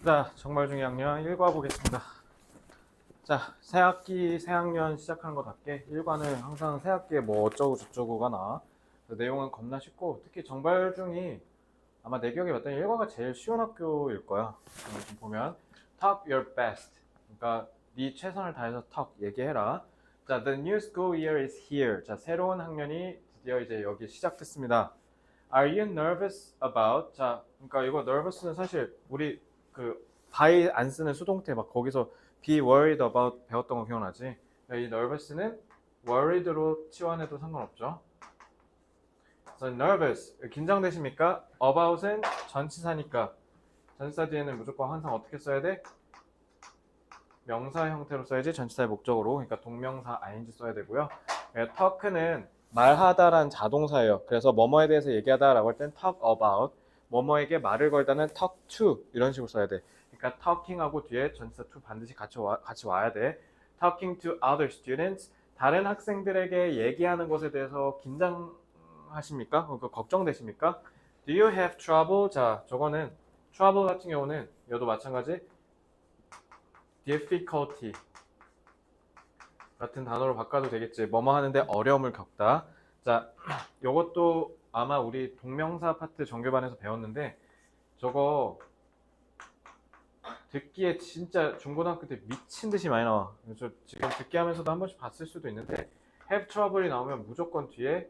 자, 정말 중요한 학년 1과 보겠습니다. 자, 새학기, 새학년 시작하는 것답게 1과는 항상 새학기에 뭐 어쩌고 저쩌고가 나와. 내용은 겁나 쉽고, 특히 정발중이 아마 내 기억에 봤더니 1과가 제일 쉬운 학교일 거야. 지금 보면 talk your best. 그러니까 네 최선을 다해서 talk 얘기해라. 자, the new school year is here. 자, 새로운 학년이 드디어 이제 여기 시작됐습니다. Are you nervous about? 자, 그러니까 이거 nervous는 사실 우리 그 by 안 쓰는 수동태 막 거기서 be worried about 배웠던 거 기억나지? 이 nervous는 worried로 치환해도 상관없죠. So nervous 긴장되십니까? about은 전치사니까 전치사 뒤에는 무조건 항상 어떻게 써야 돼? 명사 형태로 써야지 전치사의 목적으로. 그러니까 동명사 ing 써야 되고요. talk는 말하다란 자동사예요. 그래서 뭐뭐에 대해서 얘기하다라고 할 땐 talk about, 뭐뭐에게 말을 걸다는 talk to 이런 식으로 써야 돼. 그러니까 talking하고 뒤에 전치사 to 반드시 같이 와야 돼. talking to other students, 다른 학생들에게 얘기하는 것에 대해서 긴장하십니까? 걱정되십니까? Do you have trouble? 자, 저거는 trouble 같은 경우는 이것도 마찬가지 difficulty 같은 단어로 바꿔도 되겠지. 뭐뭐 하는데 어려움을 겪다. 자, 요것도 아마 우리 동명사 파트 정규반에서 배웠는데 저거 듣기에 진짜 중고등학교 때 미친 듯이 많이 나와. 저 지금 듣기 하면서도 한 번씩 봤을 수도 있는데 have trouble이 나오면 무조건 뒤에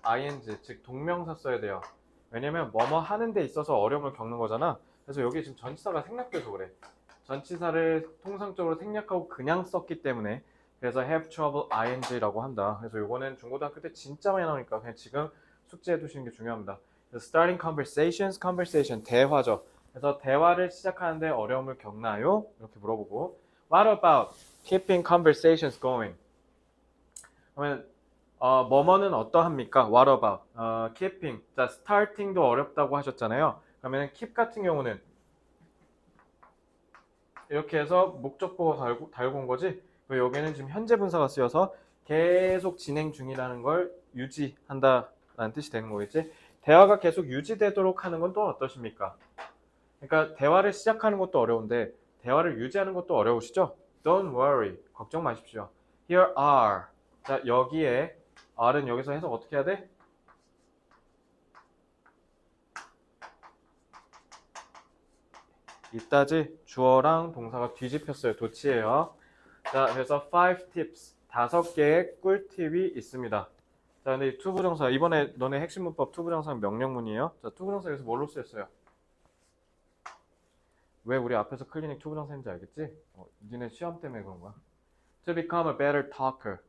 ing, 즉 동명사 써야 돼요. 왜냐면 뭐뭐 하는 데 있어서 어려움을 겪는 거잖아. 그래서 여기 지금 전치사가 생략돼서 그래. 전치사를 통상적으로 생략하고 그냥 썼기 때문에 그래서 have trouble ing라고 한다. 그래서 요거는 중고등학교 때 진짜 많이 나오니까 그냥 지금 숙지해 두시는 게 중요합니다. starting conversations, conversation, 대화죠. 그래서 대화를 시작하는데 어려움을 겪나요? 이렇게 물어보고 what about keeping conversations going? 그러면 뭐뭐는 어떠합니까? What about? keeping. 자, starting도 어렵다고 하셨잖아요. 그러면 keep 같은 경우는 이렇게 해서 목적보고 달고 온 거지. 여기는 지금 현재 분사가 쓰여서 계속 진행 중이라는 걸 유지한다라는 뜻이 되는 거겠지. 대화가 계속 유지되도록 하는 건 또 어떠십니까? 그러니까 대화를 시작하는 것도 어려운데 대화를 유지하는 것도 어려우시죠? Don't worry. 걱정 마십시오. Here are. 자, 여기에 are는 여기서 해석 어떻게 해야 돼? 이따지 주어랑 동사가 뒤집혔어요. 도치예요. 자, 그래서 5 tips, 5개의 꿀팁이 있습니다. 자, 근데 이 투부정사, 이번에 너네 핵심 문법 투부정사는 명령문이에요. 자, 투부정사 여기서 뭘로 쓰였어요? 왜 우리 앞에서 클리닉 투부정사인지 알겠지? 니네 시험 때문에 그런 거야. To become a better talker,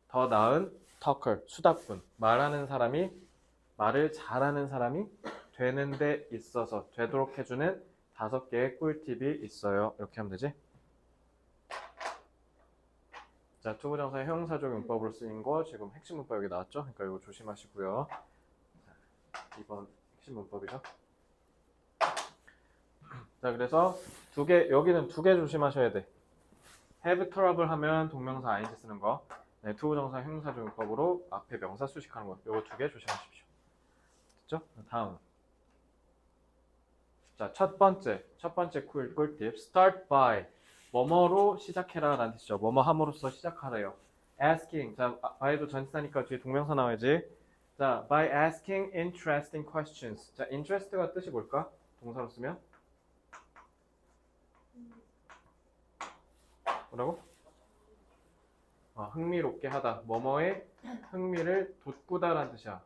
더 나은 talker, 수다꾼, 말을 잘하는 사람이 되는 데 있어서 되도록 해주는 5개의 꿀팁이 있어요. 이렇게 하면 되지? 자, 투부정사의 형용사적 용법으로 쓰인 거 지금 핵심 문법 여기 나왔죠? 그러니까 이거 조심하시고요. 이번 핵심 문법이죠. 자, 그래서 여기는 2개 조심하셔야 돼. have trouble 하면 동명사 ing 쓰는 거. 네, 투부정사 형용사적 용법으로 앞에 명사 수식하는 거. 요거 2개 조심하십시오. 됐죠? 다음. 자, 첫 번째 꿀팁. start by. 뭐뭐로 시작해라 라는 뜻이죠. 뭐뭐 함으로써 시작하래요. asking. 자, by도 전치사니까 뒤에 동명사 나와야지. 자, by asking interesting questions. 자, interest가 뜻이 뭘까? 동사로 쓰면? 뭐라고? 흥미롭게 하다. 뭐뭐에 흥미를 돋구다 라는 뜻이야.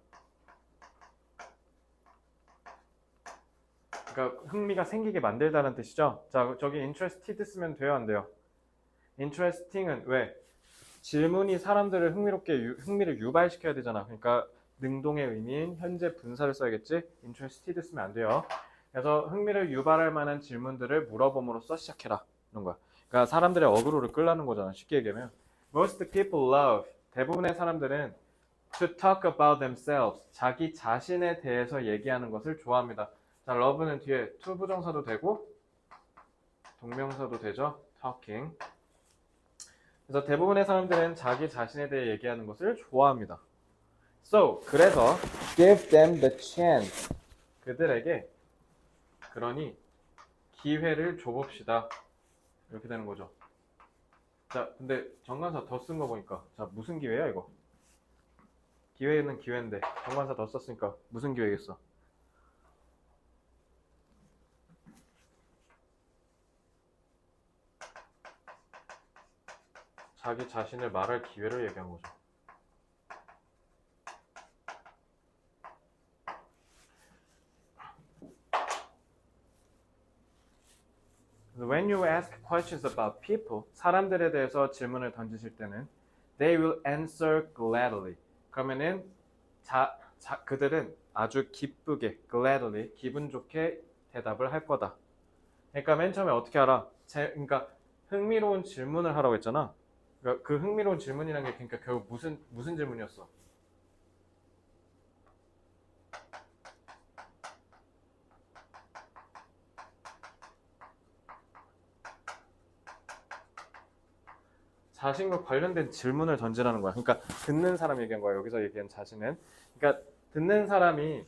그러니까 흥미가 생기게 만들다는 뜻이죠. 자, 저기 interested 쓰면 돼요, 안 돼요? interesting은 왜? 질문이 사람들을 흥미를 유발시켜야 되잖아. 그러니까 능동의 의미인 현재 분사를 써야겠지. interested 쓰면 안 돼요. 그래서 흥미를 유발할 만한 질문들을 물어봄으로써 시작해라. 이런 거야. 그러니까 사람들의 어그로를 끌라는 거잖아. 쉽게 얘기하면. Most people love. 대부분의 사람들은 to talk about themselves. 자기 자신에 대해서 얘기하는 것을 좋아합니다. 자, love는 뒤에 to 부정사도 되고 동명사도 되죠. talking. 그래서 대부분의 사람들은 자기 자신에 대해 얘기하는 것을 좋아합니다. So, 그래서 give them the chance. 그들에게 그러니 기회를 줘봅시다. 이렇게 되는 거죠. 자, 근데 정관사 더 쓴 거 보니까 자, 무슨 기회야 이거? 기회는 기회인데 정관사 더 썼으니까 무슨 기회겠어? 자기 자신을 말할 기회를 얘기한 거죠. When you ask questions about people, 사람들에 대해서 질문을 던지실 때는 they will answer gladly. 그러면은 그들은 아주 기쁘게, gladly, 기분 좋게 대답을 할 거다. 그러니까 맨 처음에 어떻게 알아? 그러니까 흥미로운 질문을 하라고 했잖아. 그러니까 그 흥미로운 질문이라는 게 그러니까 결국 무슨 질문이었어? 자신과 관련된 질문을 던지라는 거야. 그러니까 듣는 사람 얘기한 거야. 여기서 얘기한 자신은. 그러니까 듣는 사람이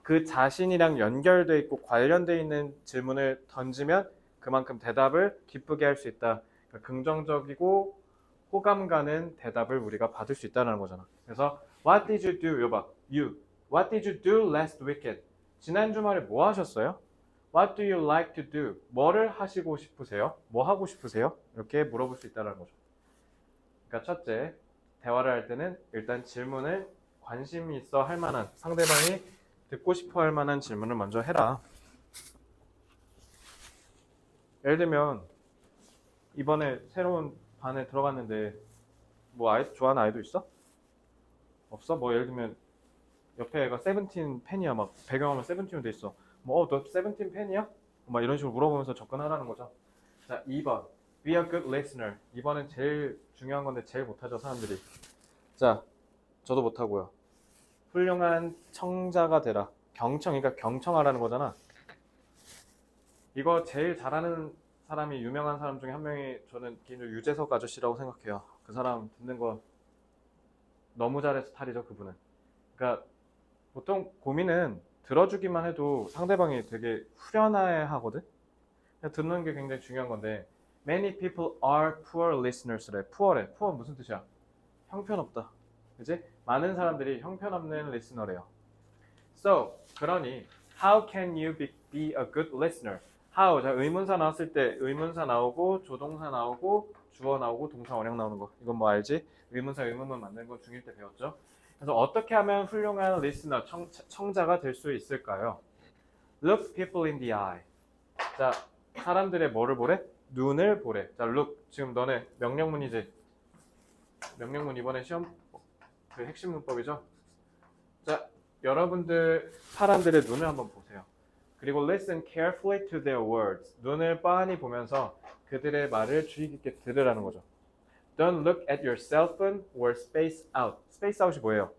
그 자신이랑 연결돼 있고 관련돼 있는 질문을 던지면 그만큼 대답을 기쁘게 할 수 있다. 그러니까 긍정적이고 호감 가는 대답을 우리가 받을 수 있다는 거잖아. 그래서 What did you do? 여봐. You. What did you do last weekend? 지난 주말에 뭐 하셨어요? What do you like to do? 뭐를 하시고 싶으세요? 뭐 하고 싶으세요? 이렇게 물어볼 수 있다는 거죠. 그러니까 첫째, 대화를 할 때는 일단 질문을 관심이 있어 할 만한, 상대방이 듣고 싶어 할 만한 질문을 먼저 해라. 예를 들면 이번에 새로운 반에 들어갔는데 뭐 좋아하는 아이돌 있어? 없어? 뭐 예를 들면 옆에 애가 세븐틴 팬이야. 막 배경화면 세븐틴으로 돼 있어. 뭐 너 세븐틴 팬이야? 막 이런 식으로 물어보면서 접근하라는 거죠. 자, 2번. Be a good listener. 이번엔 제일 중요한 건데 제일 못하죠, 사람들이. 자, 저도 못하고요. 훌륭한 청자가 되라. 그러니까 경청하라는 거잖아. 이거 제일 잘하는 사람이 유명한 사람 중에 한 명이 저는 개인적으로 유재석 아저씨라고 생각해요. 그 사람 듣는 거 너무 잘해서 탈이죠, 그분은. 그러니까 보통 고민은 들어주기만 해도 상대방이 되게 후련해 하거든. 듣는 게 굉장히 중요한 건데 Many people are poor listeners래. poor래. poor 무슨 뜻이야? 형편없다. 그지? 많은 사람들이 형편없는 listener래요. So, 그러니 how can you be a good listener? how, 자, 의문사 나왔을 때 의문사 나오고 조동사 나오고 주어 나오고 동사 원형 나오는 거. 이건 뭐 알지? 의문사 의문문 만드는 거 중1 때 배웠죠? 그래서 어떻게 하면 훌륭한 listener, 청자가 될 수 있을까요? Look people in the eye. 자, 사람들의 뭐를 보래? 눈을 보래. 자, look. 지금 너네 명령문이지? 명령문 이번에 시험 그 핵심 문법이죠? 자, 여러분들 사람들의 눈을 한번 보세요. 그리고 listen carefully to their words. 눈을 빤히 보면서 그들의 말을 주의 깊게 들으라는 거죠. Don't look at your cell phone or space out. space out이 뭐예요?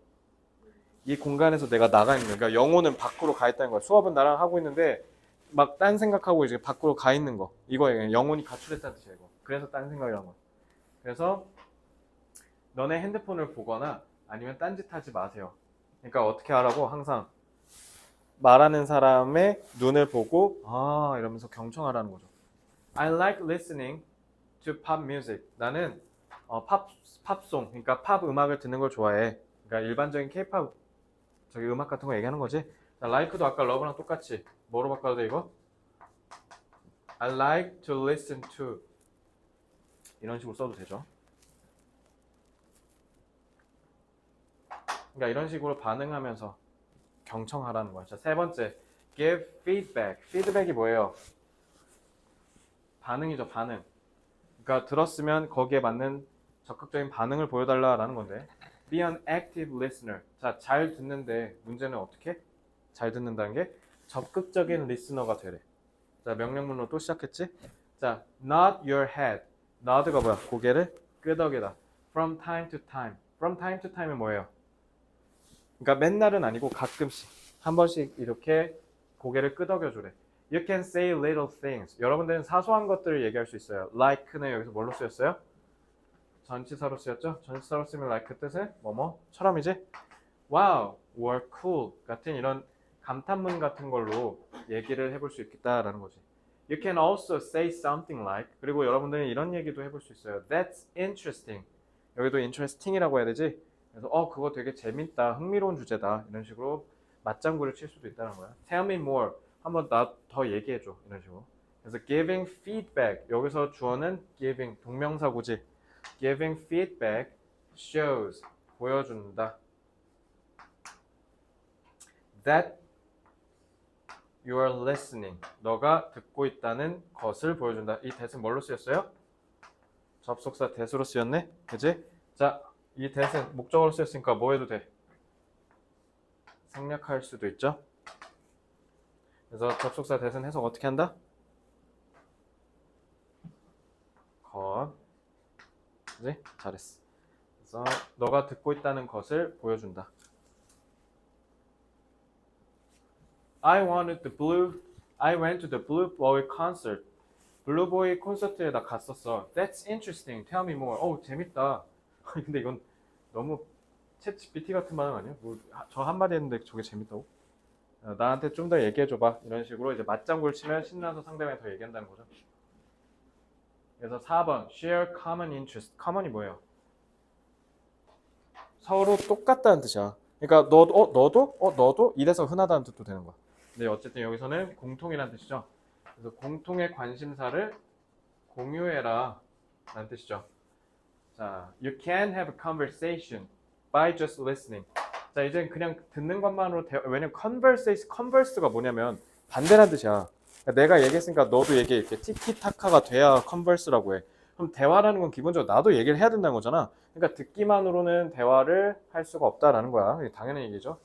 이 공간에서 내가 나가 있는 거야. 그러니까 영혼은 밖으로 가 있다는 거야. 수업은 나랑 하고 있는데 막 딴 생각하고 이제 밖으로 가 있는 거. 이거예요. 영혼이 가출했다는 뜻이에요. 이거. 그래서 딴 생각이란 거야. 그래서 너네 핸드폰을 보거나 아니면 딴짓하지 마세요. 그러니까 어떻게 하라고? 항상 말하는 사람의 눈을 보고 이러면서 경청하라는 거죠. I like listening to pop music. 나는 팝송, 그러니까 팝 음악을 듣는 걸 좋아해. 그러니까 일반적인 K-팝 저기 음악 같은 거 얘기하는 거지. 자, like도 아까 love랑 똑같이 뭐로 바꿔도 돼 이거? I like to listen to 이런 식으로 써도 되죠. 그러니까 이런 식으로 반응하면서 경청하라는 거야. 자, 세 번째, give feedback. feedback이 뭐예요? 반응이죠, 반응. 그러니까 들었으면 거기에 맞는 적극적인 반응을 보여달라라는 건데. Be an active listener. 자, 잘 듣는데 문제는 어떻게? 잘 듣는다는 게 적극적인 리스너가 되래. 자, 명령문으로 또 시작했지? 자, nod your head. nod가 뭐야? 고개를 끄덕이다. From time to time. From time to time은 뭐예요? 그러니까 맨날은 아니고 가끔씩 한 번씩 이렇게 고개를 끄덕여 주래. You can say little things. 여러분들은 사소한 것들을 얘기할 수 있어요. like는 여기서 뭘로 쓰였어요? 전치사로 쓰였죠? 전치사로 쓰면 like 뜻은 뭐뭐처럼이지? Wow, or cool 같은 이런 감탄문 같은 걸로 얘기를 해볼 수 있겠다라는 거지. You can also say something like 그리고 여러분들은 이런 얘기도 해볼 수 있어요. That's interesting. 여기도 interesting이라고 해야 되지? 그래서 그거 되게 재밌다, 흥미로운 주제다 이런 식으로 맞장구를 칠 수도 있다는 거야. Tell me more. 한번 나 더 얘기해줘 이런 식으로. 그래서 giving feedback 여기서 주어는 giving 동명사구지. Giving feedback shows 보여준다. That you are listening. 너가 듣고 있다는 것을 보여준다. 이 that은 뭘로 쓰였어요? 접속사 that으로 쓰였네. 그지? 자, 이 that은 목적어로 쓰였으니까 뭐 해도 돼? 생략할 수도 있죠. 그래서 접속사 that은 해석 어떻게 한다? 것. 그지? 잘했어. 그래서 너가 듣고 있다는 것을 보여준다. I went to the Blue Boy concert. 블루보이 콘서트에 나 갔었어. That's interesting. Tell me more. 재밌다. 근데 이건 너무 챗 GPT 같은 반응 아니야? 저 한마디 했는데 저게 재밌다고? 나한테 좀 더 얘기해줘봐. 이런 식으로 이제 맞장구를 치면 신나서 상대방이 더 얘기한다는 거죠. 그래서 4번 share common interest. common이 뭐예요? 서로 똑같다는 뜻이야. 그러니까 너도 이래서 흔하다는 뜻도 되는 거야. 근데 어쨌든 여기서는 공통이라는 뜻이죠. 그래서 공통의 관심사를 공유해라 라는 뜻이죠. 자, you can have a conversation by just listening. 자, 이제 그냥 듣는 것만으로 왜냐면 converse가 뭐냐면 반대라는 뜻이야. 그러니까 내가 얘기했으니까 너도 얘기해. 이렇게 티키타카가 돼야 converse라고 해. 그럼 대화라는 건 기본적으로 나도 얘기를 해야 된다는 거잖아. 그러니까 듣기만으로는 대화를 할 수가 없다라는 거야. 당연한 얘기죠.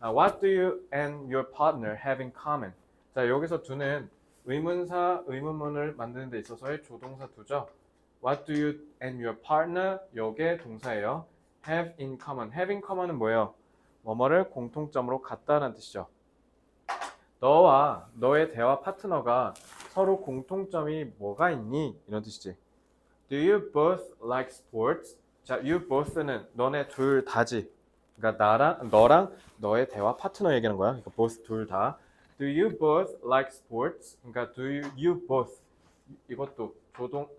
What do you and your partner have in common? 자, 여기서 do는 의문사, 의문문을 만드는 데 있어서의 조동사 do죠. What do you and your partner? 요게 동사예요. have in common. have in common은 뭐예요? 뭐뭐를 공통점으로 갖다라는 뜻이죠. 너와 너의 대화 파트너가 서로 공통점이 뭐가 있니? 이런 뜻이지. Do you both like sports? 자, you both는 너네 둘 다지. 그러니까 너랑 너의 대화 파트너 얘기하는 거야. 그러니까 both 둘 다. Do you both like sports? 그러니까 do you both 이것도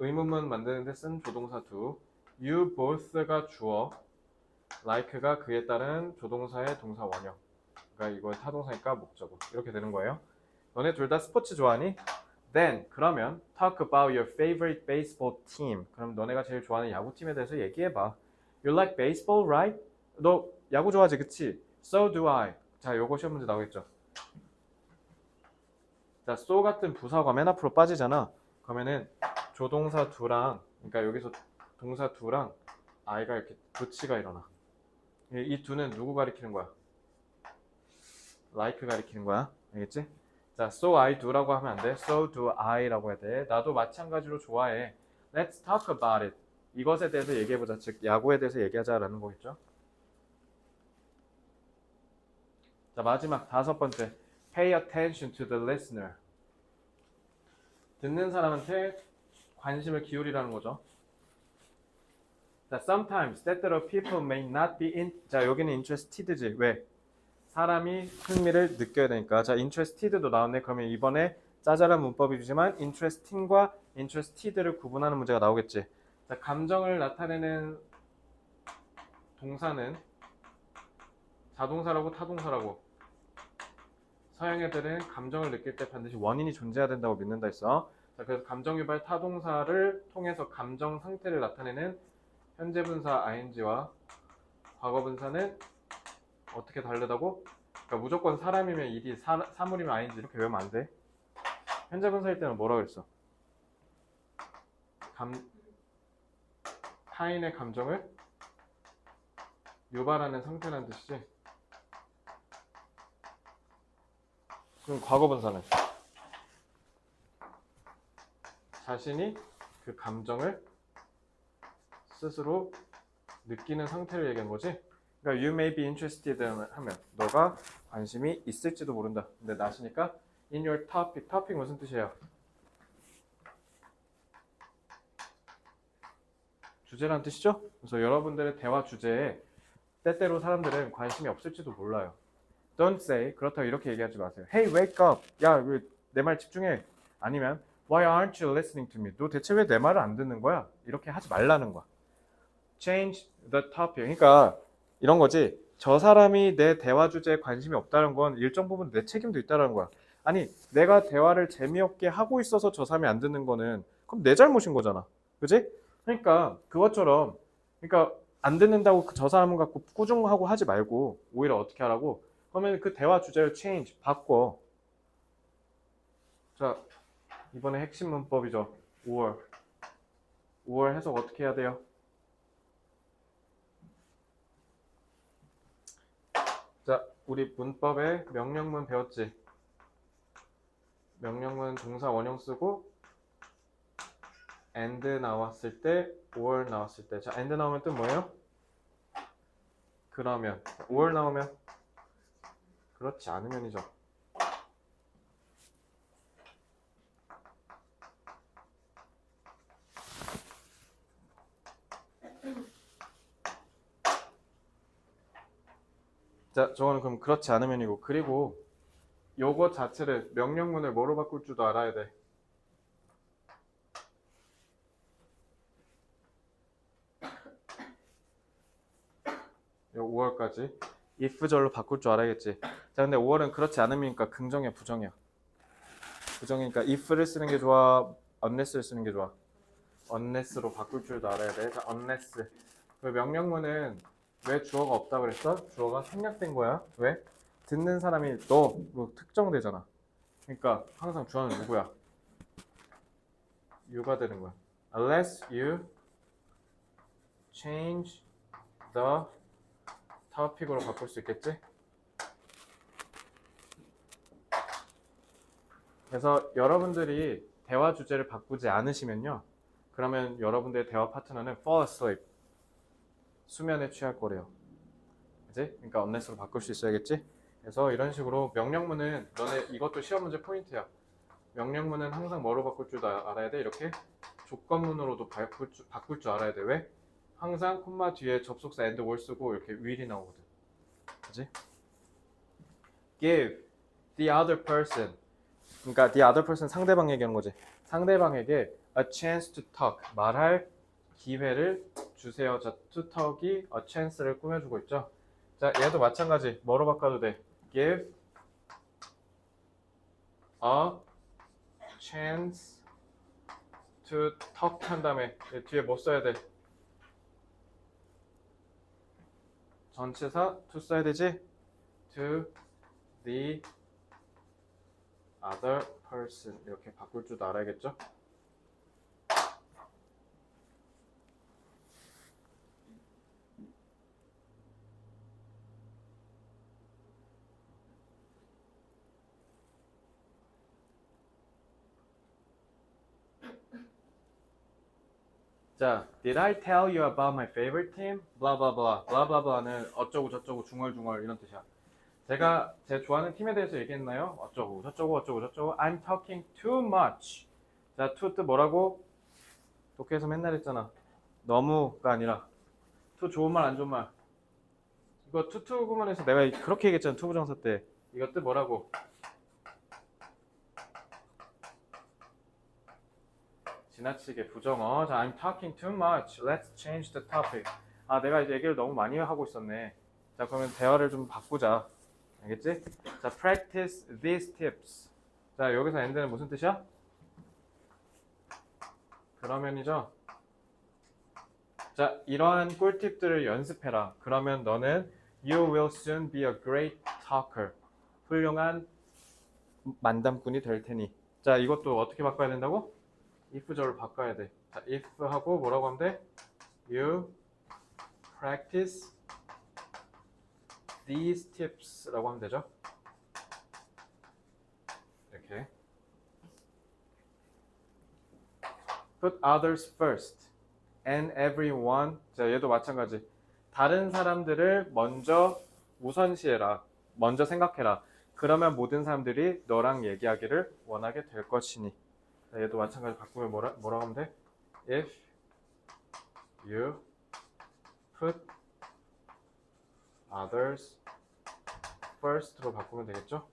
의문문 만드는데 쓴 조동사 do. You both가 주어, like가 그에 따른 조동사의 동사 원형. 그러니까 이거 타동사니까 목적어. 이렇게 되는 거예요. 너네 둘 다 스포츠 좋아하니? Then 그러면 talk about your favorite baseball team. 그럼 너네가 제일 좋아하는 야구팀에 대해서 얘기해봐. You like baseball, right? 너 야구 좋아하지, 그치? So do I. 자, 요거 시험 문제 나오겠죠. 자, so 같은 부사가 맨 앞으로 빠지잖아. 그러면은 조동사 do랑, 그러니까 여기서 동사 do랑 I가 이렇게 도치가 일어나. 이 do는 누구 가리키는 거야? like 가리키는 거야. 알겠지? 자, so I do라고 하면 안 돼. So do I라고 해야 돼. 나도 마찬가지로 좋아해. Let's talk about it. 이것에 대해서 얘기해보자. 즉, 야구에 대해서 얘기하자라는 거겠죠. 자, 마지막 5번째. Pay attention to the listener. 듣는 사람한테 관심을 기울이라는 거죠. 자, sometimes that the people may not be 자, 여기는 interested지. 왜? 사람이 흥미를 느껴야 되니까. 자, interested도 나왔네. 그러면 이번에 짜잘한 문법이지만 interesting과 interested를 구분하는 문제가 나오겠지. 자, 감정을 나타내는 동사는 자동사라고 타동사라고. 서양 애들은 감정을 느낄 때 반드시 원인이 존재해야 된다고 믿는다 했어. 자, 그래서 감정 유발 타동사를 통해서 감정 상태를 나타내는 현재 분사 ing와 과거 분사는 어떻게 다르다고? 그러니까 무조건 사람이면 ed, 사물이면 ing 이렇게 외우면 안 돼. 현재 분사일 때는 뭐라 그랬어? 타인의 감정을 유발하는 상태라는 뜻이지. 그럼 과거 분사는 자신이 그 감정을 스스로 느끼는 상태를 얘기하는 거지. 그러니까 you may be interested 하면 너가 관심이 있을지도 모른다. 근데 나시니까 in your topic. topic 무슨 뜻이에요? 주제라는 뜻이죠? 그래서 여러분들의 대화 주제에 때때로 사람들은 관심이 없을지도 몰라요. Don't say. 그렇다고 이렇게 얘기하지 마세요. Hey, wake up. 야, 왜 내 말 집중해. 아니면 Why aren't you listening to me? 너 대체 왜 내 말을 안 듣는 거야? 이렇게 하지 말라는 거야. Change the topic. 그러니까 이런 거지. 저 사람이 내 대화 주제에 관심이 없다는 건 일정 부분 내 책임도 있다는 거야. 아니, 내가 대화를 재미없게 하고 있어서 저 사람이 안 듣는 거는 그럼 내 잘못인 거잖아. 그지? 그러니까 그것처럼 그러니까 안 듣는다고 저 사람을 갖고 꾸중하고 하지 말고 오히려 어떻게 하라고? 그러면 그 대화 주제를 change, 바꿔. 자, 이번에 핵심 문법이죠. 5월. 5월 해석 어떻게 해야 돼요? 자, 우리 문법에 명령문 배웠지? 명령문 동사 원형 쓰고 and 나왔을 때, or 나왔을 때. 자, and 나오면 뜻 뭐예요? 그러면. or 나오면 그렇지 않으면이죠. 자, 저거는 그럼 그렇지 않으면이고, 그리고 요거 자체를 명령문을 뭐로 바꿀 줄도 알아야 돼. 요 5월까지 if절로 바꿀 줄 알아야겠지. 자, 근데 5월은 그렇지 않으니까 긍정이야, 부정이야? 부정이니까 if를 쓰는 게 좋아, unless를 쓰는 게 좋아? unless로 바꿀 줄도 알아야 돼. 자, unless. 그 명령문은 왜 주어가 없다 그랬어? 주어가 생략된 거야. 왜? 듣는 사람이 너로 특정되잖아. 그러니까 항상 주어는 누구야? you가 되는 거야. Unless you change the topic으로 바꿀 수 있겠지? 그래서 여러분들이 대화 주제를 바꾸지 않으시면요. 그러면 여러분들의 대화 파트너는 fall asleep. 수면에 취할 거래요. 그치? 그러니까 unless로 바꿀 수 있어야겠지? 그래서 이런 식으로 명령문은 너네 이것도 시험 문제 포인트야. 명령문은 항상 뭐로 바꿀 줄 알아야 돼? 이렇게 조건문으로도 바꿀 줄 알아야 돼. 왜? 항상 콤마 뒤에 접속사 and or 쓰고 이렇게 will이 나오거든. 그치? give the other person. 그러니까 the other person 상대방 얘기하는 거지. 상대방에게 a chance to talk. 말할 기회를 주세요. 자, to talk이 a chance를 꾸며주고 있죠. 자, 얘도 마찬가지. 뭐로 바꿔도 돼? give a chance to talk 한 다음에 뒤에 뭐 써야 돼? 전치사 to 써야 되지? to the other person 이렇게 바꿀 줄도 알아야겠죠? 자, did I tell you about my favorite team? blah blah blah. blah blah blah는 어쩌고 저쩌고 중얼중얼 이런 뜻이야. 제가 제 좋아하는 팀에 대해서 얘기했나요? 어쩌고 저쩌고 어쩌고 저쩌고. I'm talking too much. 자, too 뜻 뭐라고? 독해에서 맨날 했잖아. 너무가 아니라 too 좋은 말 안 좋은 말. 이거 to 구문에서 내가 그렇게 얘기했잖아. to 부정사 때. 이거 뜻 뭐라고? 지나치게 부정어. 자, I'm talking too much. Let's change the topic. 아, 내가 이제 얘기를 너무 많이 하고 있었네. 자, 그러면 대화를 좀 바꾸자. 알겠지? 자, practice these tips. 자, 여기서 end는 무슨 뜻이야? 그러면이죠. 자, 이러한 꿀팁들을 연습해라. 그러면 너는 you will soon be a great talker. 훌륭한 만담꾼이 될 테니. 자, 이것도 어떻게 바꿔야 된다고? if절을 바꿔야 돼. 자, if 하고 뭐라고 하면 돼? You practice these tips라고 하면 되죠. 이렇게. Put others first and everyone. 자, 얘도 마찬가지. 다른 사람들을 먼저 우선시해라. 먼저 생각해라. 그러면 모든 사람들이 너랑 얘기하기를 원하게 될 것이니. 자, 얘도 마찬가지 바꾸면 뭐라고 하면 돼? If you put others first로 바꾸면 되겠죠?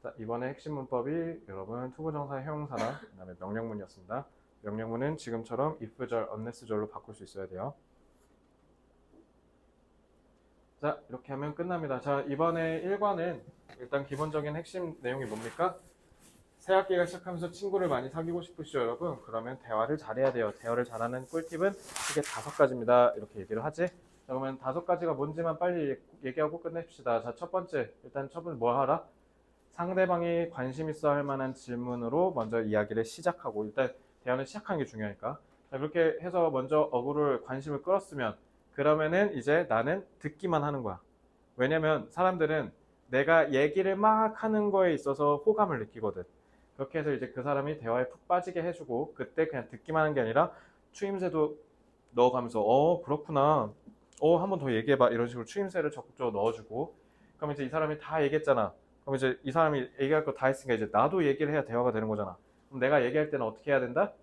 자, 이번에 핵심 문법이 여러분 투부정사 형용사나 그다음에 명령문이었습니다. 명령문은 지금처럼 if절, unless절로 바꿀 수 있어야 돼요. 자, 이렇게 하면 끝납니다. 자, 이번에 1과는 일단 기본적인 핵심 내용이 뭡니까? 새 학기가 시작하면서 친구를 많이 사귀고 싶으시죠, 여러분? 그러면 대화를 잘해야 돼요. 대화를 잘하는 꿀팁은 크게 5가지입니다. 이렇게 얘기를 하지? 자, 그러면 5가지가 뭔지만 빨리 얘기하고 끝냅시다. 자, 첫 번째. 일단 첫 번째 뭐 하라? 상대방이 관심 있어 할 만한 질문으로 먼저 이야기를 시작하고, 일단 대화는 시작하는 게 중요하니까. 자, 그렇게 해서 먼저 어구를 관심을 끌었으면, 그러면은 이제 나는 듣기만 하는 거야. 왜냐면 사람들은 내가 얘기를 막 하는 거에 있어서 호감을 느끼거든. 그렇게 해서 이제 그 사람이 대화에 푹 빠지게 해주고, 그때 그냥 듣기만 하는 게 아니라 추임새도 넣어가면서 그렇구나, 한 번 더 얘기해봐, 이런 식으로 추임새를 적극적으로 넣어주고, 그럼 이제 이 사람이 다 얘기했잖아. 그럼 이제 이 사람이 얘기할 거 다 했으니까 이제 나도 얘기를 해야 대화가 되는 거잖아. 그럼 내가 얘기할 때는 어떻게 해야 된다?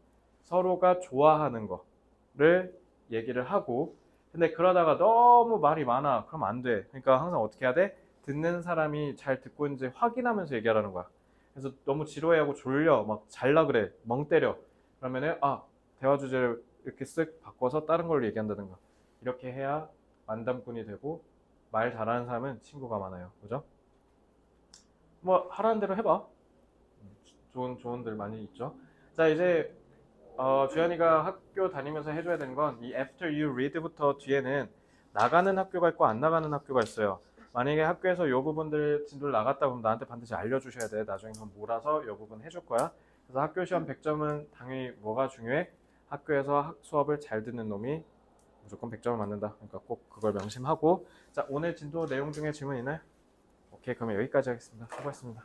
서로가 좋아하는 거를 얘기를 하고, 근데 그러다가 너무 말이 많아. 그럼 안 돼. 그러니까 항상 어떻게 해야 돼? 듣는 사람이 잘 듣고 있는지 확인하면서 얘기하라는 거야. 그래서 너무 지루해하고 졸려, 막 잘라 그래, 멍 때려. 그러면은 대화 주제를 이렇게 쓱 바꿔서 다른 걸로 얘기한다든가. 이렇게 해야 만담꾼이 되고, 말 잘하는 사람은 친구가 많아요. 그죠? 뭐 하라는 대로 해봐. 좋은 조언들 많이 있죠. 자, 이제 주현이가 학교 다니면서 해줘야 되는 건 이 after you read부터 뒤에는 나가는 학교가 있고 안 나가는 학교가 있어요. 만약에 학교에서 이 부분들 진도를 나갔다 그러면 나한테 반드시 알려주셔야 돼. 나중에 그럼 몰아서 이 부분 해줄 거야. 그래서 학교 시험 100점은 당연히 뭐가 중요해? 학교에서 수업을 잘 듣는 놈이 무조건 100점을 맞는다. 그러니까 꼭 그걸 명심하고. 자, 오늘 진도 내용 중에 질문 있나요? 오케이, 그러면 여기까지 하겠습니다. 수고하셨습니다.